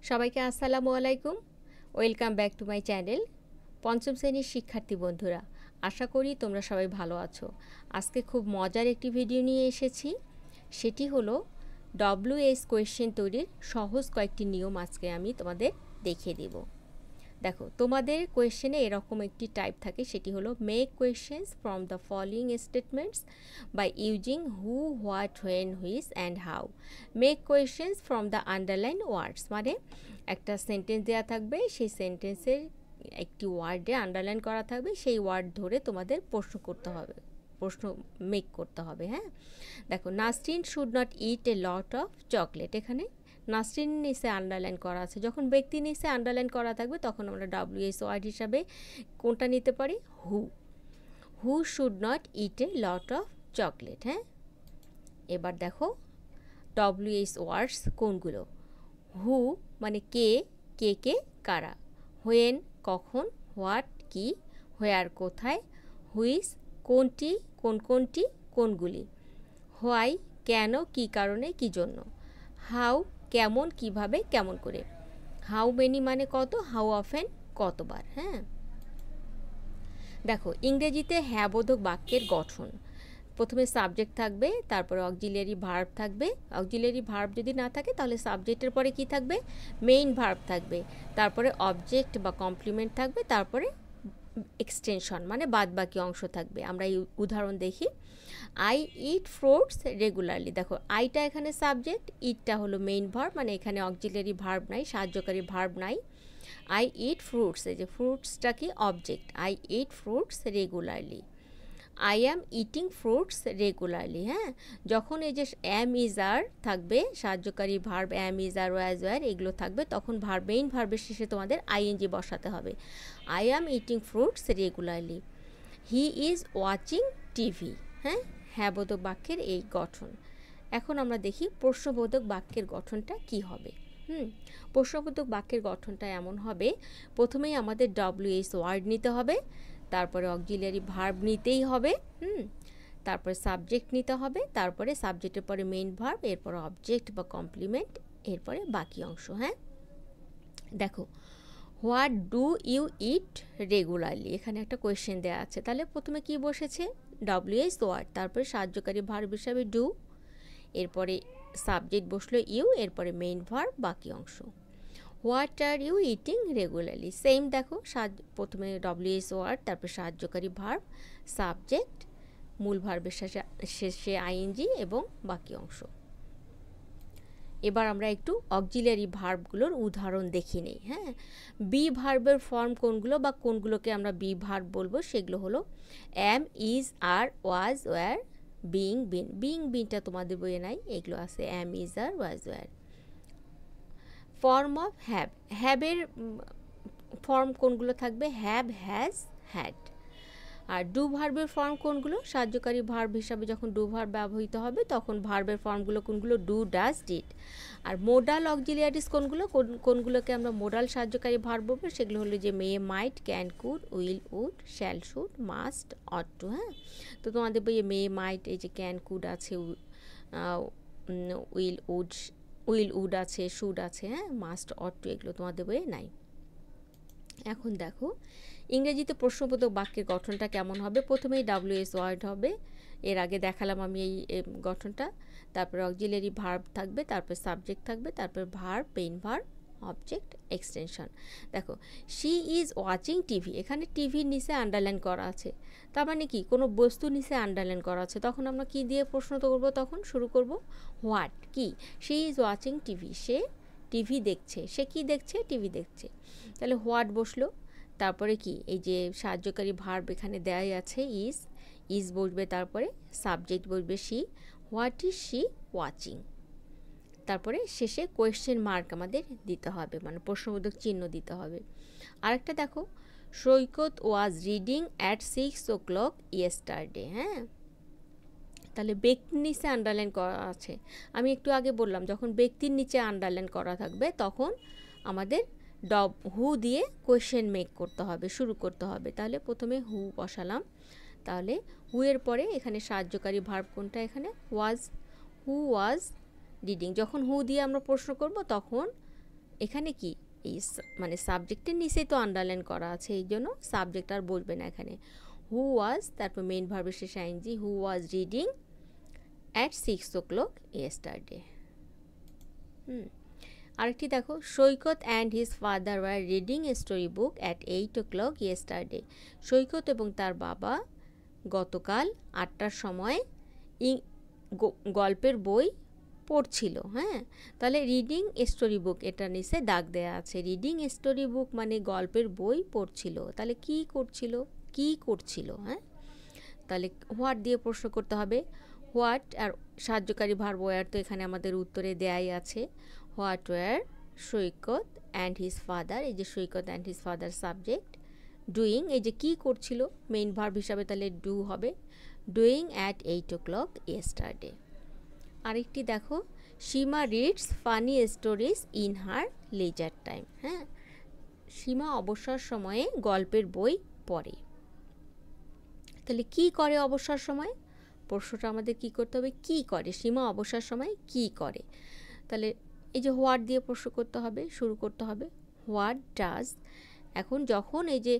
সবাইকে আসসালামু আলাইকুম। Welcome back to my channel. পঞ্চম শ্রেণীর শিক্ষার্থী বন্ধুরা, আশা করি তোমরা সবাই ভালো আছো। আজকে খুব মজার একটি ভিডিও নিয়ে এসেছি। সেটি হলো WH কোয়েশ্চেন তৈরির সহজ কয়েকটি নিয়ম আজকে আমি তোমাদের দেখিয়ে দেব। দেখো, তোমাদের কোয়েশ্চেনে এরকম একটি টাইপ থাকে, সেটি হলো make questions from the following statements by using who, what, when, which and how. Make questions from the underline words, মানে একটা সেন্টেন্স দেওয়া থাকবে, সেই সেন্টেন্সের একটি ওয়ার্ডে আন্ডারলাইন করা থাকবে, সেই ওয়ার্ড ধরে তোমাদের প্রশ্ন করতে হবে, প্রশ্ন মেক করতে হবে। হ্যাঁ, দেখো, Nasrin should not eat a lot of chocolate. এখানে নাসরিন নিচে আন্ডারলাইন করা আছে, যখন ব্যক্তি নিচে আন্ডারলাইন করা থাকবে তখন আমরা WH ওয়ার্ড হিসাবে কোনটা নিতে পারি? হু। Who should not eat a lot of chocolate. হ্যাঁ, এবার দেখো WH ওয়ার্ডস কোনগুলো। হু মানে কে, কে কে কারা। হোয়েন কখন, হোয়াট কি, হোয়ার কোথায়, হুইচ কোনটি, কোনটি কোনগুলি, হোয়াই কেন কি কারণে কি জন্য, হাউ কেমন কিভাবে কেমন করে, হাউ মেনি মানে কত, হাউ অফেন কতবার। হ্যাঁ, দেখো ইংরেজিতে হ্যাঁ বোধক বাক্যের গঠন। প্রথমে সাবজেক্ট থাকবে, তারপরে অক্সিলিয়ারি ভার্ব থাকবে। অক্সিলিয়ারি ভার্ব যদি না থাকে তাহলে সাবজেক্টের পরে কি থাকবে? মেইন ভার্ব থাকবে। তারপরে অবজেক্ট বা কমপ্লিমেন্ট থাকবে। তারপরে এক্সটেনশন মানে বাদ বাকি অংশ থাকবে। আমরা এই উদাহরণ দেখি। I eat fruits regularly. দেখো, আইটা এখানে সাবজেক্ট, ইটটা হলো মেইন ভার্ব, মানে এখানে অক্সিলিয়ারি ভার্ব নাই, সাহায্যকারী ভার্ব নাই। আই ইট ফ্রুটস, এই যে ফ্রুটসটা কি? Object. I eat fruits regularly. I am eating fruits regularly. হ্যাঁ, যখন এই যে অ্যাম ইজ আর থাকবে, সাহায্যকারী verb am is are was were এগুলো থাকবে, তখন ভার্ব মেইন ভার্বের শেষে তোমাদের আইএনজি বসাতে হবে। I am eating fruits regularly. He is watching TV. হ্যাঁ, হ্যাঁ বোধক বাক্যের এই গঠন। এখন আমরা দেখি প্রশ্নবোধক বাক্যের গঠনটা কি হবে। প্রশ্নবোধক বাক্যের গঠনটা এমন হবে, প্রথমেই আমাদের WH ওয়ার্ড নিতে হবে, তারপরে অক্সিলিয়ারি ভার্ব নিতেই হবে, তারপরে সাবজেক্ট নিতে হবে, তারপরে সাবজেক্টের পরে মেইন ভার্ব, এরপরে অবজেক্ট বা কমপ্লিমেন্ট, এরপরে বাকি অংশ। হ্যাঁ, দেখো, what do you eat regularly, এখানে একটা কোয়েশ্চেন দেওয়া আছে, তাহলে প্রথমে কি বসেছে? WH ওয়ার্ড, তারপরে সাহায্যকারী ভার্ব হিসাবে ডু, এরপরে সাবজেক্ট বসলো ইউ, এরপরে মেইন ভার্ব, বাকি অংশ। What are you eating regularly, same দেখো, প্রথমে WH ওয়ার্ড, তারপরে সাহায্যকারী ভার্ব, সাবজেক্ট, মূল ভার্বের শেষে আইএনজি এবং বাকি অংশ। এবার আমরা একটু অক্সিলিয়ারি ভার্বগুলোর উদাহরণ দেখে নিই। হ্যাঁ, বি ভার্বের ফর্ম কোনগুলো বা কোনগুলোকে আমরা বি ভার্ব বলবো, সেগুলো হলো am, is, are, was, were, being, been. Being বিনটা তোমাদের বইয়ে নাই, এগুলো আছে am, is, are, was, were. Form of have, হ্যাভের ফর্ম কোনগুলো থাকবে? Have, has, had. আর ডু ভার্বের ফর্ম কোনগুলো? সাহায্যকারী ভার্ব হিসাবে যখন ডু ভার্ব ব্যবহৃত হবে তখন ভার্বের ফর্মগুলো কোনগুলো? Do, does, did. আর মোডাল অক্সিলিয়ারিস কোনগুলো? কোনগুলোকে আমরা মোডাল সাহায্যকারী ভার্ব বলবো? সেগুলো হলো যে may, might, can, could, will, would, shall, should, must, ought to. হ্যাঁ, তো তোমাদের বইয়ে মে, মাইট, এই যে ক্যান, কুড আছে, উইল উড আছে, শুড আছে, হ্যাঁ, মাস্ট, অট টু এগুলো তোমাদের বইয়ে নাই। এখন দেখো ইংরেজিতে প্রশ্নবোধক বাক্যের গঠনটা কেমন হবে। প্রথমেই WH ওয়ার্ড হবে, এর আগে দেখালাম আমি এই গঠনটা। তারপরে অক্সিলিয়ারি ভার্ব থাকবে, তারপর সাবজেক্ট থাকবে, তারপর verb, main verb, object, extension. দেখো, শি ইজ ওয়াচিং টিভি, এখানে টিভির নিচে আন্ডারলাইন করা আছে, তার মানে কি? কোনো বস্তু নিচে আন্ডারলাইন করা আছে, তখন আমরা কি দিয়ে প্রশ্ন করব? তখন শুরু করব হোয়াট, কি? She is watching TV, say TV দেখছে। সে কি দেখছে? টিভি দেখছে। তাহলে হোয়াট বসলো, তারপরে কি? এই যে সাহায্যকারী ভার্ব এখানে দেয়াই আছে, ইজ বসবে, তারপরে সাবজেক্ট বসবে she, what is she watching, তারপরে শেষে কোয়েশ্চেন মার্ক আমাদের দিতে হবে, মানে প্রশ্নবোধক চিহ্ন দিতে হবে। আরেকটা দেখো, Saikat was reading at 6 o'clock yesterday. হ্যাঁ, তাহলে ব্যক্তির নিচে আন্ডারলাইন করা আছে। আমি একটু আগে বললাম, যখন ব্যক্তির নিচে আন্ডারলাইন করা থাকবে তখন আমাদের হু দিয়ে কোয়েশ্চেন মেক করতে হবে, শুরু করতে হবে। তাহলে প্রথমে হু বসালাম, তাহলে হু এর পরে এখানে সাহায্যকারী ভার্ব কোনটা? এখানে ওয়াজ। হু ওয়াজ রিডিং। যখন হু দিয়ে আমরা প্রশ্ন করব তখন এখানে কি এই মানে সাবজেক্টের নিচেই তো আন্ডারলাইন করা আছে, এই জন্য সাবজেক্ট আর বসবে না এখানে। হু ওয়াজ, তারপর মেইন ভার্বের শেষে I N G, who was reading at 6 o'clock yesterday। আরেকটি দেখো, Saikat and his father were reading a story book at 8 o'clock yesterday। সৈকত এবং তার বাবা গতকাল 8টার সময় গল্পের বই পড়ছিল। হ্যাঁ, তাহলে রিডিং স্টোরি বুক, এটা নিচে দাগ দেয়া আছে। রিডিং স্টোরি বুক মানে গল্পের বই পড়ছিল, তাহলে কি করছিল। হ্যাঁ, তাহলে হোয়াট দিয়ে প্রশ্ন করতে হবে। হোয়াট আর সাহায্যকারী ভার্ব ওয়্যার তো এখানে আমাদের উত্তরে দেয়াই আছে। What were Saikat and his father, এই যে Saikat and his father subject. Doing, এই যে কি করছিল, মেইন ভার্ব হিসাবে তাহলে ডু হবে। Doing at 8 o'clock yesterday। আরেকটি দেখো, Seema reads funny stories in her leisure time. হ্যাঁ, সীমা অবসর সময়ে গল্পের বই পড়ে। তাহলে কি করে অবসর সময়, প্রশ্নটা আমাদের কি করতে হবে, কি করে সীমা অবসর সময় কি করে। তাহলে এই যে হোয়াট দিয়ে প্রশ্ন করতে হবে, শুরু করতে হবে। হোয়াট ডাজ, এখন যখন এই যে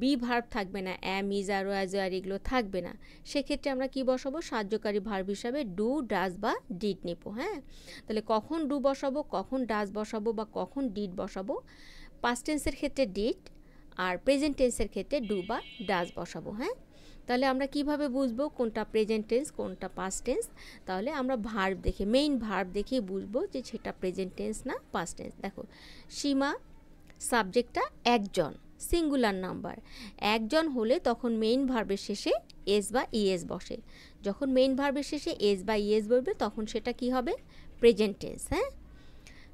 বি ভার্ব থাকবে না, অ্যাম, ইজ, আর, অ্যাজ, আর এগুলো থাকবে না, সেক্ষেত্রে আমরা কি বসাবো, সাহায্যকারী ভার্ব হিসাবে ডু, ডাজ বা ডিড নেব। হ্যাঁ, তাহলে কখন ডু বসাবো, কখন ডাজ বসাবো বা কখন ডিড বসাবো। পাস্ট টেন্সের ক্ষেত্রে ডিড আর প্রেজেন্ট টেন্সের ক্ষেত্রে ডু বা ডাজ বসাবো। হ্যাঁ, তাহলে আমরা কিভাবে বুঝবো কোনটা প্রেজেন্ট টেন্স কোনটা পাস্ট টেন্স, তাহলে আমরা ভার্ব দেখে, মেইন ভার্ব দেখে বুঝবো যে সেটা প্রেজেন্ট টেন্স না পাস্ট টেন্স। দেখো, সীমা সাবজেক্টটা একজন, সিঙ্গুলার নাম্বার। একজন হলে তখন মেইন ভার্বের শেষে এস বা ইএস বসে। যখন মেইন ভার্বের শেষে এস বা ইএস বসবে তখন সেটা কি হবে, প্রেজেন্ট টেন্স। হ্যাঁ,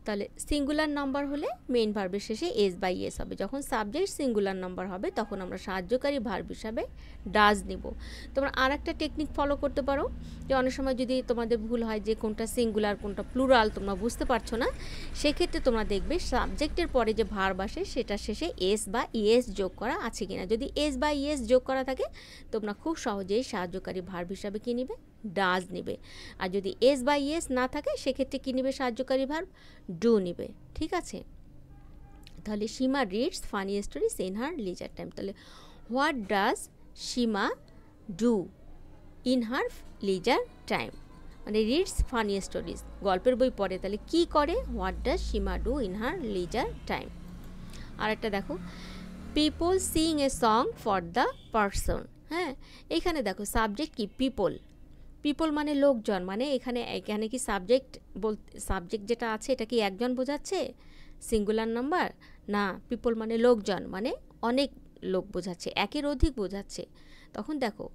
তাহলে সিঙ্গুলার নাম্বার হলে মেইন ভার্বের শেষে এস বা ইএস হবে। যখন সাবজেক্ট সিঙ্গুলার নাম্বার হবে তখন আমরা সাহায্যকারী ভার্ব হিসাবে ডাজ নেব। তোমরা আর একটা টেকনিক ফলো করতে পারো, যে অনেক সময় যদি তোমাদের ভুল হয় যে কোনটা সিঙ্গুলার কোনটা প্লুরাল তোমরা বুঝতে পারছো না, সেক্ষেত্রে তোমরা দেখবে সাবজেক্টের পরে যে ভার্ব আসে সেটার শেষে এস বা ইএস যোগ করা আছে কিনা। যদি এস বা ইএস যোগ করা থাকে তোমরা খুব সহজেই সাহায্যকারী ভার্ব হিসাবে কী নেবে, ডাজ নেবে। আর যদি এস বা ইএস না থাকে সেক্ষেত্রে কী নেবে, সাহায্যকারী ভার্ব ডু নেবে। ঠিক আছে, তাহলে Seema reads funny stories in her leisure time. তাহলে what does Seema do in her leisure time, মানে রিডস ফানি স্টোরিজ গল্পের বই পড়ে, তাহলে কি করে, what does Seema do in her leisure time. আর একটা দেখো, people sing a song for the person. হ্যাঁ, এখানে দেখো সাবজেক্ট কি, পিপল। পিপল মানে লোকজন, মানে এখানে কি সাবজেক্ট যেটা আছে এটা কি একজন বোঝাচ্ছে, সিঙ্গুলার নাম্বার না। পিপল মানে লোকজন, মানে অনেক লোক বোঝাচ্ছে, একের অধিক বোঝাচ্ছে। তখন দেখো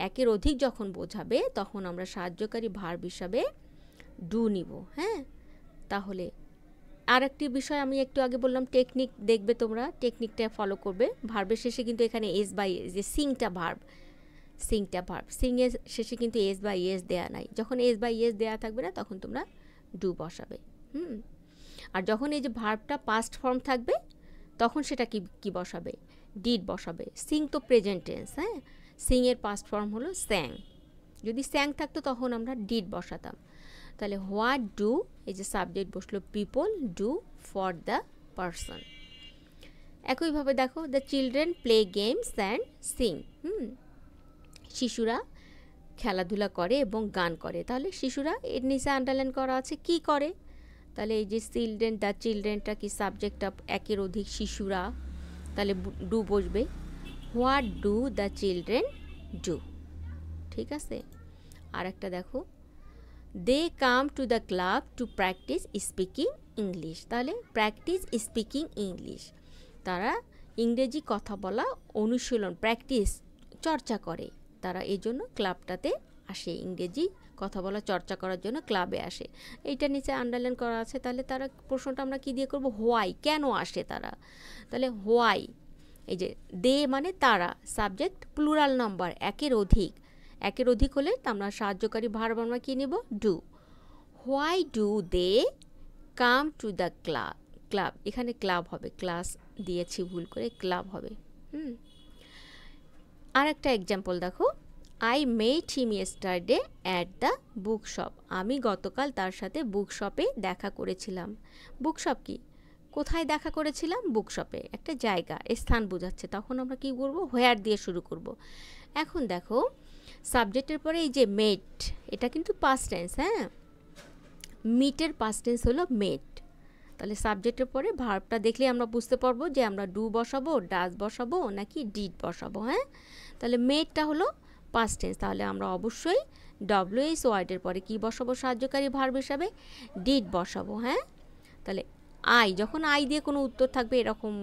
একের অধিক যখন বোঝাবে তখন আমরা সাহায্যকারী ভার্ব হিসাবে ডু নিব। হ্যাঁ, তাহলে আর একটি বিষয় আমি একটু আগে বললাম, টেকনিক দেখবে তোমরা, টেকনিকটা ফলো করবে। ভার্বের শেষে কিন্তু এখানে এস বাই যে সিংটা ভার্ব সিংয়ের শেষে কিন্তু এস বাই এস দেয়া নাই। যখন এস বাই এস দেয়া থাকবে না তখন তোমরা ডু বসাবে। আর যখন এই যে ভার্বটা পাস্ট ফর্ম থাকবে তখন সেটা কি বসাবে, ডিড বসাবে। সিং তো প্রেজেন্ট টেন্স। হ্যাঁ, সিংয়ের পাস্ট ফর্ম হলো স্যাং, যদি স্যাং থাকতো তখন আমরা ডিড বসাতাম। তাহলে হোয়াট ডু, এই যে সাবজেক্ট বসলো people, do for the person. একইভাবে দেখো, the children play games and sing. শিশুরা খেলাধুলা করে এবং গান করে। তাহলে শিশুরা এর নিচে আন্ডারলাইন করা আছে কি করে, তাহলে এই যে চিলড্রেন, দ্য চিলড্রেনটা কি সাবজেক্টটা একের অধিক শিশুরা, তাহলে ডু বসবে। What do the children do. ঠিক আছে, আর একটা দেখো, they come to the club to practise speaking English. তাহলে প্র্যাকটিস স্পিকিং ইংলিশ, তারা ইংরেজি কথা বলা অনুশীলন, প্র্যাকটিস চর্চা করে, তারা এই জন্য ক্লাবটাতে আসে, ইংরেজি কথা বলা চর্চা করার জন্য ক্লাবে আসে। এইটা নিচে আন্ডারলাইন করা আছে। তাহলে তারা প্রশ্নটা আমরা কি দিয়ে করব, হোয়াই, কেন আসে তারা। তাহলে হোয়াই, এই যে দে মানে তারা, সাবজেক্ট প্লুরাল নাম্বার, একের অধিক হলে আমরা সাহায্যকারী ভার্ব আমরা কি নেব, do. Why do they come to the club, এখানে ক্লাব হবে, ক্লাস দিয়েছি ভুল করে, ক্লাব হবে। আর একটা এক্সাম্পল দেখো, I met him yesterday at the book shop. আমি গতকাল তার সাথে বুক শপে দেখা করেছিলাম। বুক শপ কি, কোথায় দেখা করেছিলাম? বুকশপে। একটা জায়গা, স্থান বোঝাচ্ছে। তখন আমরা কি করব? হোয়ার দিয়ে শুরু করব। এখন দেখো সাবজেক্টের পরে এই যে মেট, এটা কিন্তু পাস্ট টেন্স, হ্যাঁ? মিটের পাস্ট টেন্স হলো মেট। তাহলে সাবজেক্টের পরে ভার্বটা দেখলে আমরা বুঝতে পারবো যে আমরা ডু বসাবো, ডাজ বসাবো নাকি ডিড বসাবো, হ্যাঁ? তাহলে মেটটা হলো পাস্ট টেন্স, তাহলে আমরা অবশ্যই ডব্লিউএস ওয়ার্ডের পরে কি বসাবো সাহায্যকারী ভার্ব হিসাবে? ডিড বসাবো, হ্যাঁ? তাহলে আই, যখন আই দিয়ে কোনো উত্তর থাকবে, এরকম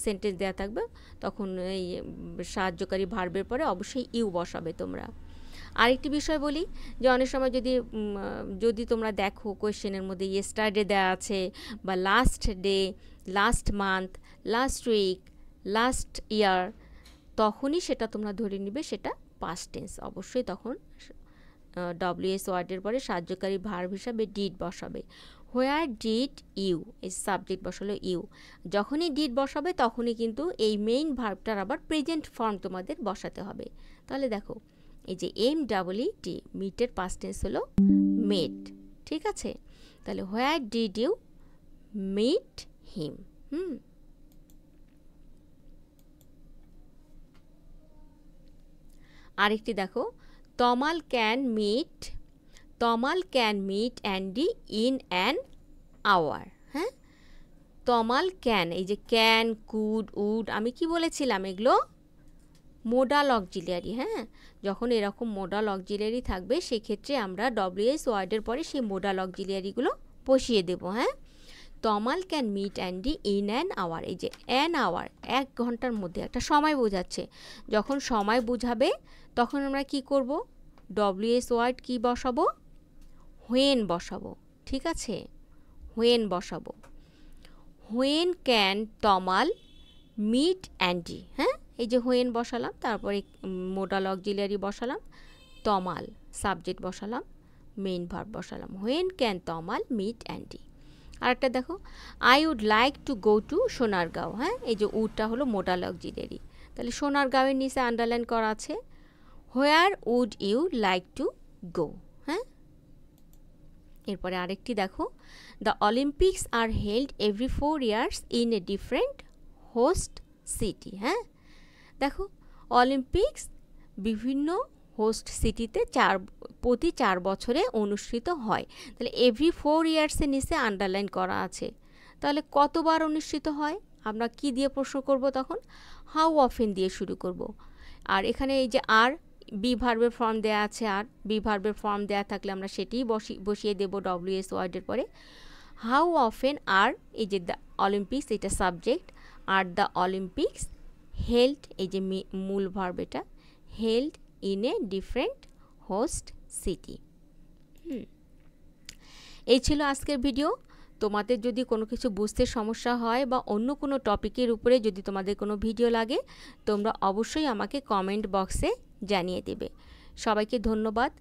সেন্টেন্স দেওয়া থাকবে, তখন এই সাহায্যকারী ভার্বের পরে অবশ্যই ইউ বসাবে তোমরা। আরেকটি বিষয় বলি যে অনেক সময় যদি তোমরা দেখো কোয়েশ্চেনের মধ্যে ইয়েস্টারডে দেওয়া আছে বা last day, last month, last week, last year, তখনই সেটা তোমরা ধরে নিবে সেটা পাস্ট টেন্স। অবশ্যই তখন ডব্লিউএস ওয়ার্ডের পরে সাহায্যকারী ভার্ব হিসাবে ডিড বসাবে। হোয়ার ডিড ইউ, এই সাবজেক্ট বসালো ইউ। যখনই ডিড বসাবে তখনই কিন্তু এই মেইন ভার্বটার আবার প্রেজেন্ট ফর্ম তোমাদের বসাতে হবে। তাহলে দেখো এই যে MEET, মিটের পাস্ট টেন্স হলো মেট, ঠিক আছে? তাহলে where did you meet him. আরেকটি দেখো, Tamal can meet Andy in an hour, হ্যাঁ? তমাল ক্যান, এই যে ক্যান, কুড, উড, আমি কি বলেছিলাম? এগুলো মোডাল অক্সিলিয়ারি, হ্যাঁ? যখন এরকম মোডাল অক্সিলিয়ারি থাকবে সেক্ষেত্রে আমরা ডব্লিউএস ওয়ার্ডের পরে সেই মোডাল অক্সিলিয়ারিগুলো বসিয়ে দেব, হ্যাঁ? Tamal can meet Andy in an hour, এই যে অ্যান আওয়ার, 1 ঘন্টার মধ্যে, একটা সময় বোঝাচ্ছে। যখন সময় বোঝাবে তখন আমরা কি করব? ডব্লিউএস ওয়ার্ড কি বসাবো? হোয়েন বসাবো, ঠিক আছে? হোয়েন বসাবো। When can Tamal meet Andy, হ্যাঁ? এই যে হোয়েন বসালাম, তারপরে মোডাল অক্সিলিয়ারি বসালাম, তমাল সাবজেক্ট বসালাম, মেইন ভার্ব বসালাম। When can Tamal meet Andy. আরেকটা দেখো, I would like to go to Sonargaon, হ্যাঁ? এই যে উডটা হলো মোডাল অক্সিলিয়ারি। তাহলে সোনারগাঁওয়ের নিচে আন্ডারলাইন করা আছে where would you like to go, হ্যাঁ? এরপরে আরেকটি দেখো, the Olympics are held every 4 years in a different host city, হ্যাঁ? দেখো অলিম্পিক্স বিভিন্ন হোস্ট সিটিতে প্রতি 4 বছরে অনুষ্ঠিত হয়। তাহলে এভরি 4 ইয়ার্সের নিচে আন্ডারলাইন করা আছে। তাহলে কতবার অনুষ্ঠিত হয়? আমরা কি দিয়ে প্রশ্ন করব তখন? হাউ অফেন দিয়ে শুরু করব। আর এখানে এই যে আর, বি ভার্বের ফর্ম দেয়া আছে, আর বি ভার্বের ফর্ম দেয়া থাকলে আমরা সেটিই বসিয়ে দেব ডব্লিউএস ওয়ার্ডের পরে। হাউ অফেন আর, এই যে দ্য অলিম্পিক্স, এটা subject, are the Olympics held, এই যে মূল ভার্ব, এটা held in a different host city. এই ছিল আজকের ভিডিও। তোমাদের যদি কোনো কিছু বুঝতে সমস্যা হয় বা অন্য কোনো টপিকের উপরে যদি তোমাদের কোনো ভিডিও লাগে, তোমরা অবশ্যই আমাকে কমেন্ট বক্সে জানিয়ে দেবে। সবাইকে ধন্যবাদ।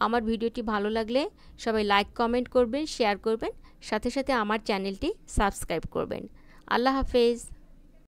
আমার ভিডিওটি ভালো লাগলে সবাই লাইক, কমেন্ট করবেন, শেয়ার করবেন, সাথে সাথে আমার চ্যানেলটি সাবস্ক্রাইব করবেন। আল্লাহ হাফেজ।